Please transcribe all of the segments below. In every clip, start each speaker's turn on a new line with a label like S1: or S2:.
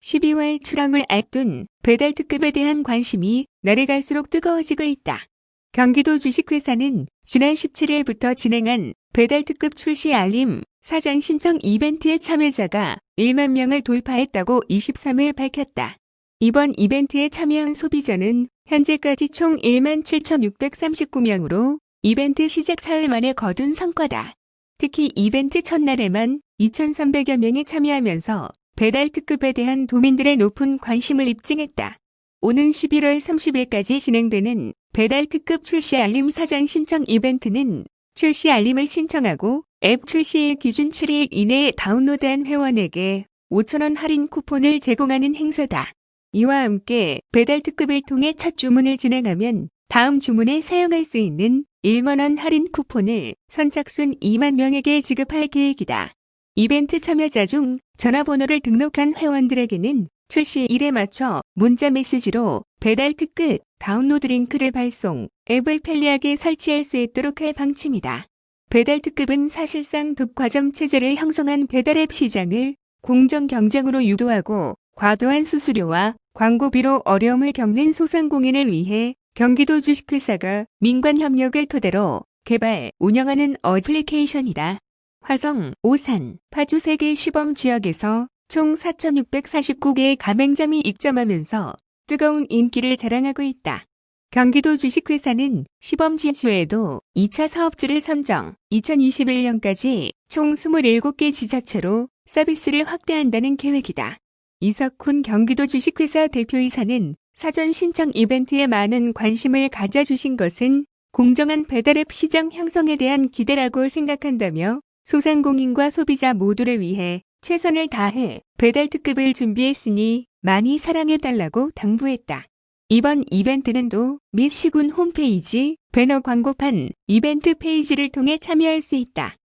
S1: 12월 출항을 앞둔 배달특급에 대한 관심이 날이 갈수록 뜨거워지고 있다. 경기도 주식회사는 지난 17일부터 진행한 배달특급 출시 알림 사전 신청 이벤트의 참여자가 1만 명을 돌파했다고 23일 밝혔다. 이번 이벤트에 참여한 소비자는 현재까지 총 1만 7,639명으로 이벤트 시작 사흘 만에 거둔 성과다. 특히 이벤트 첫날에만 2,300여 명이 참여하면서 배달특급에 대한 도민들의 높은 관심을 입증했다. 오는 11월 30일까지 진행되는 배달특급 출시 알림 사전 신청 이벤트는 출시 알림을 신청하고 앱 출시일 기준 7일 이내에 다운로드한 회원에게 5,000원 할인 쿠폰을 제공하는 행사다. 이와 함께 배달특급을 통해 첫 주문을 진행하면 다음 주문에 사용할 수 있는 1만원 할인 쿠폰을 선착순 2만 명에게 지급할 계획이다. 이벤트 참여자 중 전화번호를 등록한 회원들에게는 출시일에 맞춰 문자 메시지로 배달특급 다운로드 링크를 발송, 앱을 편리하게 설치할 수 있도록 할 방침이다. 배달특급은 사실상 독과점 체제를 형성한 배달앱 시장을 공정 경쟁으로 유도하고 과도한 수수료와 광고비로 어려움을 겪는 소상공인을 위해 경기도 주식회사가 민관 협력을 토대로 개발, 운영하는 어플리케이션이다. 화성, 오산, 파주 3개 시범 지역에서 총 4,649개의 가맹점이 입점하면서 뜨거운 인기를 자랑하고 있다. 경기도 주식회사는 시범 지주에도 2차 사업주를 선정, 2021년까지 총 27개 지자체로 서비스를 확대한다는 계획이다. 이석훈 경기도 주식회사 대표이사는 사전 신청 이벤트에 많은 관심을 가져주신 것은 공정한 배달앱 시장 형성에 대한 기대라고 생각한다며 소상공인과 소비자 모두를 위해 최선을 다해 배달특급을 준비했으니 많이 사랑해달라고 당부했다. 이번 이벤트는 도 및 시군 홈페이지, 배너 광고판, 이벤트 페이지를 통해 참여할 수 있다.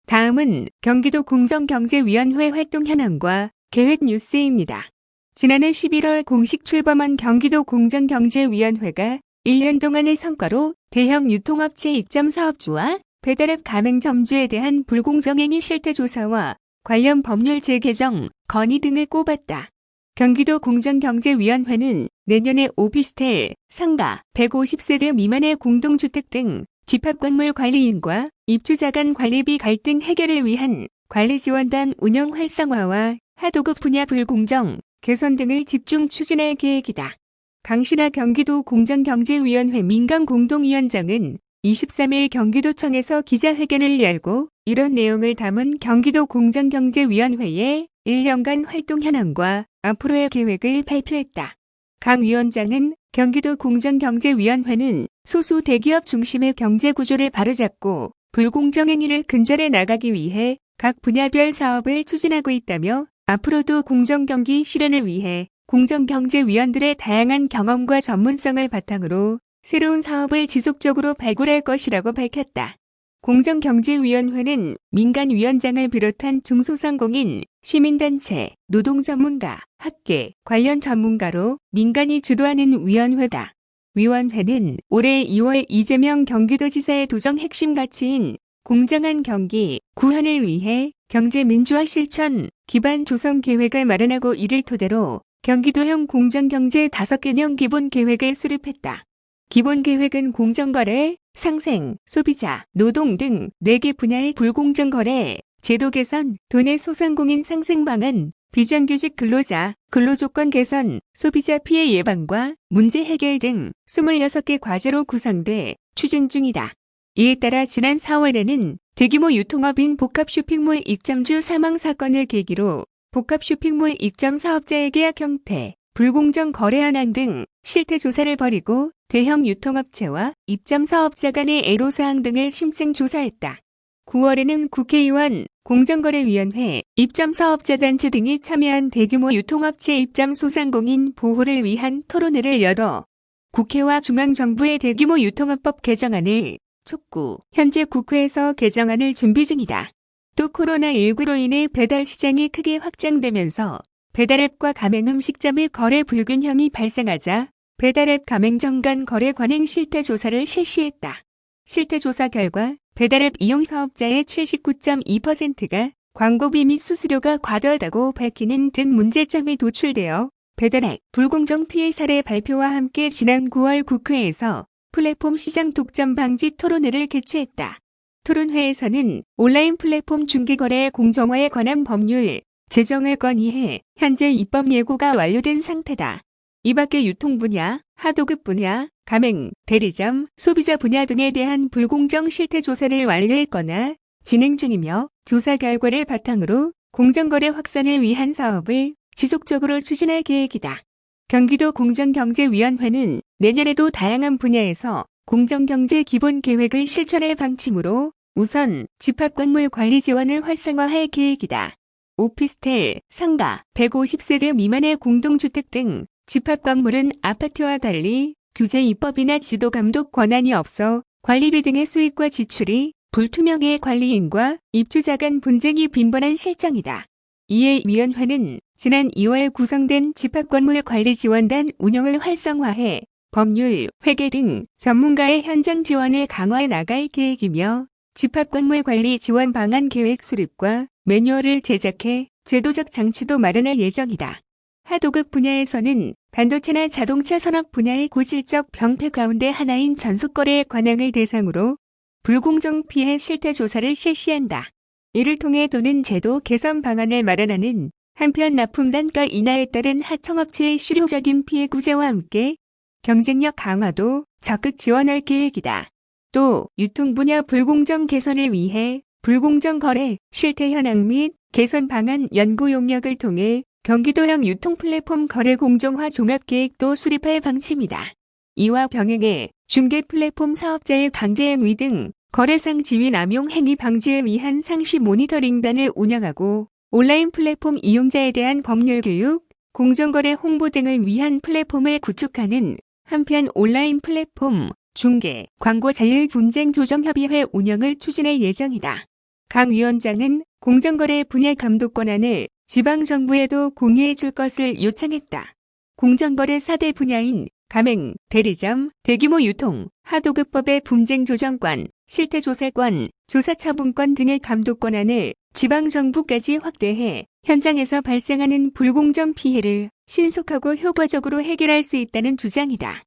S1: 다음은 경기도 공정경제위원회 활동 현황과 계획 뉴스입니다. 지난해 11월 공식 출범한 경기도 공정경제위원회가 1년 동안의 성과로 대형 유통업체 입점 사업주와 배달앱 가맹점주에 대한 불공정행위 실태조사와 관련 법률 재개정, 건의 등을 꼽았다. 경기도 공정경제위원회는 내년에 오피스텔, 상가, 150세대 미만의 공동주택 등 집합건물 관리인과 입주자 간 관리비 갈등 해결을 위한 관리지원단 운영 활성화와 하도급 분야 불공정 개선 등을 집중 추진할 계획이다. 강신하 경기도 공정경제위원회 민간공동위원장은 23일 경기도청에서 기자회견을 열고 이런 내용을 담은 경기도 공정경제위원회의 1년간 활동 현황과 앞으로의 계획을 발표했다. 강 위원장은 경기도 공정경제위원회는 소수 대기업 중심의 경제구조를 바로잡고 불공정행위를 근절해 나가기 위해 각 분야별 사업을 추진하고 있다며 앞으로도 공정경기 실현을 위해 공정경제위원들의 다양한 경험과 전문성을 바탕으로 새로운 사업을 지속적으로 발굴할 것이라고 밝혔다. 공정경제위원회는 민간위원장을 비롯한 중소상공인, 시민단체, 노동전문가, 학계, 관련 전문가로 민간이 주도하는 위원회다. 위원회는 올해 2월 이재명 경기도지사의 도정 핵심 가치인 공정한 경기, 구현을 위해 경제민주화 실천 기반 조성 계획을 마련하고 이를 토대로 경기도형 공정경제 5개년 기본계획을 수립했다. 기본계획은 공정거래, 상생, 소비자, 노동 등 4개 분야의 불공정거래, 제도 개선, 도내 소상공인 상생 방안, 비정규직 근로자, 근로조건 개선, 소비자 피해 예방과 문제 해결 등 26개 과제로 구성돼 추진 중이다. 이에 따라 지난 4월에는 대규모 유통업인 복합쇼핑몰 입점주 사망 사건을 계기로 복합쇼핑몰 입점 사업자의 계약 형태, 불공정 거래 현황 등 실태 조사를 벌이고 대형 유통업체와 입점 사업자 간의 애로사항 등을 심층 조사했다. 9월에는 국회의원, 공정거래위원회, 입점 사업자 단체 등이 참여한 대규모 유통업체 입점 소상공인 보호를 위한 토론회를 열어 국회와 중앙정부의 대규모 유통업법 개정안을 촉구, 현재 국회에서 개정안을 준비 중이다. 또 코로나19로 인해 배달 시장이 크게 확장되면서 배달앱과 가맹음식점의 거래 불균형이 발생하자 배달앱 가맹점 간 거래 관행 실태조사를 실시했다. 실태조사 결과 배달앱 이용 사업자의 79.2%가 광고비 및 수수료가 과도하다고 밝히는 등 문제점이 도출되어 배달앱 불공정 피해 사례 발표와 함께 지난 9월 국회에서 플랫폼 시장 독점 방지 토론회를 개최했다. 토론회에서는 온라인 플랫폼 중개거래 공정화에 관한 법률 제정을 건의해 현재 입법 예고가 완료된 상태다. 이 밖에 유통 분야, 하도급 분야, 가맹, 대리점, 소비자 분야 등에 대한 불공정 실태 조사를 완료했거나 진행 중이며 조사 결과를 바탕으로 공정거래 확산을 위한 사업을 지속적으로 추진할 계획이다. 경기도 공정경제위원회는 내년에도 다양한 분야에서 공정경제 기본 계획을 실천할 방침으로 우선 집합건물 관리 지원을 활성화할 계획이다. 오피스텔, 상가, 150세대 미만의 공동주택 등 집합건물은 아파트와 달리 규제 입법이나 지도 감독 권한이 없어 관리비 등의 수익과 지출이 불투명해 관리인과 입주자 간 분쟁이 빈번한 실정이다. 이에 위원회는 지난 2월 구성된 집합건물관리지원단 운영을 활성화해 법률, 회계 등 전문가의 현장 지원을 강화해 나갈 계획이며 집합건물관리 지원 방안 계획 수립과 매뉴얼을 제작해 제도적 장치도 마련할 예정이다. 하도급 분야에서는 반도체나 자동차 산업 분야의 고질적 병폐 가운데 하나인 전속거래 관행을 대상으로 불공정 피해 실태 조사를 실시한다. 이를 통해 도는 제도 개선 방안을 마련하는 한편 납품 단가 인하에 따른 하청업체의 실효적인 피해 구제와 함께 경쟁력 강화도 적극 지원할 계획이다. 또 유통 분야 불공정 개선을 위해 불공정 거래 실태 현황 및 개선 방안 연구 용역을 통해 경기도형 유통 플랫폼 거래 공정화 종합계획도 수립할 방침이다. 이와 병행해 중개 플랫폼 사업자의 강제행위 등 거래상 지위 남용 행위 방지를 위한 상시 모니터링단을 운영하고 온라인 플랫폼 이용자에 대한 법률 교육, 공정거래 홍보 등을 위한 플랫폼을 구축하는 한편 온라인 플랫폼 중개, 광고 자율 분쟁 조정협의회 운영을 추진할 예정이다. 강 위원장은 공정거래 분야 감독 권한을 지방정부에도 공유해 줄 것을 요청했다. 공정거래 4대 분야인 가맹, 대리점, 대규모 유통, 하도급법의 분쟁 조정권, 실태조사권, 조사처분권 등의 감독 권한을 지방정부까지 확대해 현장에서 발생하는 불공정 피해를 신속하고 효과적으로 해결할 수 있다는 주장이다.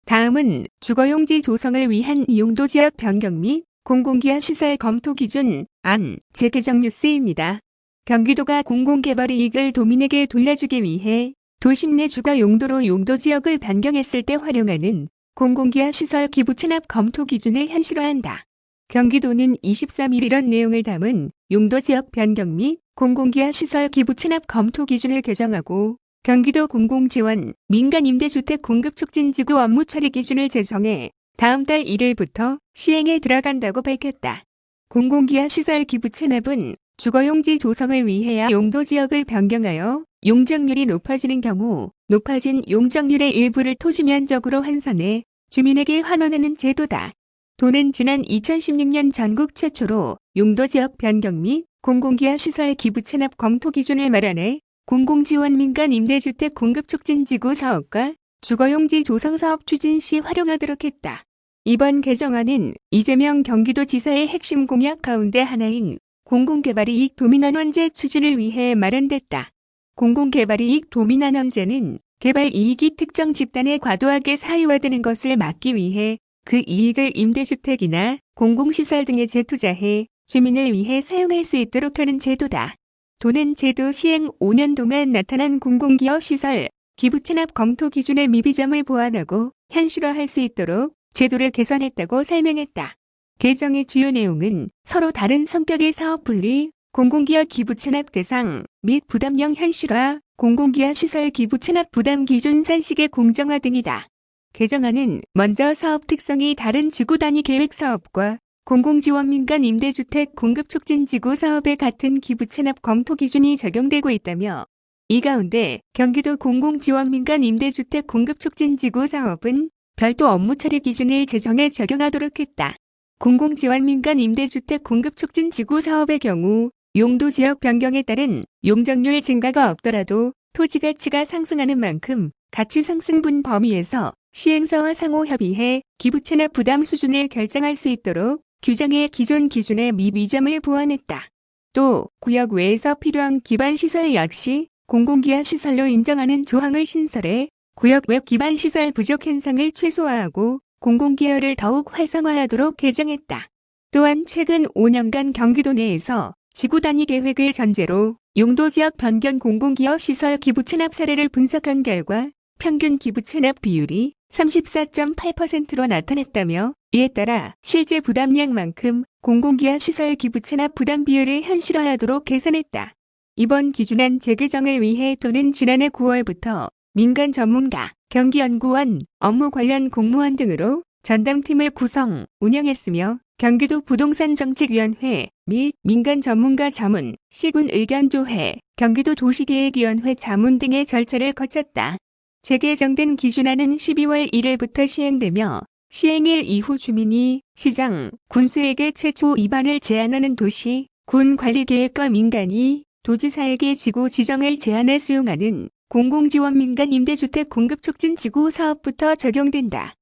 S1: 다음은 주거용지 조성을 위한 용도지역 변경 및 공공기관 시설 검토 기준 안 재개정 뉴스입니다. 경기도가 공공개발 이익을 도민에게 돌려주기 위해 도심 내 주거 용도로 용도지역을 변경했을 때 활용하는 공공기관 시설 기부 체납 검토 기준을 현실화한다. 경기도는 23일 이런 내용을 담은 용도지역 변경 및 공공기관 시설 기부 체납 검토 기준을 개정하고 경기도 공공지원 민간임대주택 공급촉진지구 업무 처리 기준을 제정해 다음 달 1일부터 시행에 들어간다고 밝혔다. 공공기관 시설 기부 체납은 주거용지 조성을 위해야 용도지역을 변경하여 용적률이 높아지는 경우 높아진 용적률의 일부를 토지면적으로 환산해 주민에게 환원하는 제도다. 도는 지난 2016년 전국 최초로 용도지역 변경 및 공공기관 시설 기부 체납 검토 기준을 마련해 공공지원 민간임대주택 공급촉진지구 사업과 주거용지 조성사업 추진 시 활용하도록 했다. 이번 개정안은 이재명 경기도지사의 핵심 공약 가운데 하나인 공공개발이익 도민환원제 추진을 위해 마련됐다. 공공개발이익 도민환원제는 개발이익이 특정 집단에 과도하게 사유화되는 것을 막기 위해 그 이익을 임대주택이나 공공시설 등에 재투자해 주민을 위해 사용할 수 있도록 하는 제도다. 도는 제도 시행 5년 동안 나타난 공공기업 시설 기부 체납 검토 기준의 미비점을 보완하고 현실화할 수 있도록 제도를 개선했다고 설명했다. 개정의 주요 내용은 서로 다른 성격의 사업 분리, 공공기업 기부 체납 대상 및 부담형 현실화, 공공기업 시설 기부 체납 부담 기준 산식의 공정화 등이다. 개정안은 먼저 사업 특성이 다른 지구 단위 계획 사업과 공공지원 민간 임대주택 공급촉진지구 사업에 같은 기부 체납 검토 기준이 적용되고 있다며 이 가운데 경기도 공공지원 민간 임대주택 공급촉진지구 사업은 별도 업무 처리 기준을 제정해 적용하도록 했다. 공공지원 민간 임대주택 공급촉진지구 사업의 경우 용도지역 변경에 따른 용적률 증가가 없더라도 토지 가치가 상승하는 만큼 가치 상승분 범위에서 시행사와 상호 협의해 기부 체납 부담 수준을 결정할 수 있도록 규정의 기존 기준에 미비점을 보완했다. 또 구역 외에서 필요한 기반시설 역시 공공기관 시설로 인정하는 조항을 신설해 구역 외 기반시설 부족 현상을 최소화하고 공공기여를 더욱 활성화하도록 개정했다. 또한 최근 5년간 경기도 내에서 지구 단위 계획을 전제로 용도지역 변경 공공기여 시설 기부 체납 사례를 분석한 결과 평균 기부 체납 비율이 34.8%로 나타났다며 이에 따라 실제 부담량만큼 공공기여 시설 기부 체납 부담 비율을 현실화하도록 개선했다. 이번 기준안 재개정을 위해 또는 지난해 9월부터 민간 전문가, 경기연구원, 업무 관련 공무원 등으로 전담팀을 구성, 운영했으며 경기도 부동산정책위원회 및 민간 전문가 자문, 시군 의견조회, 경기도 도시계획위원회 자문 등의 절차를 거쳤다. 재개정된 기준안은 12월 1일부터 시행되며 시행일 이후 주민이 시장, 군수에게 최초 위반을 제한하는 도시, 군 관리계획과 민간이 도지사에게 지구 지정을 제한해 수용하는 공공지원 민간 임대주택 공급 촉진 지구 사업부터 적용된다.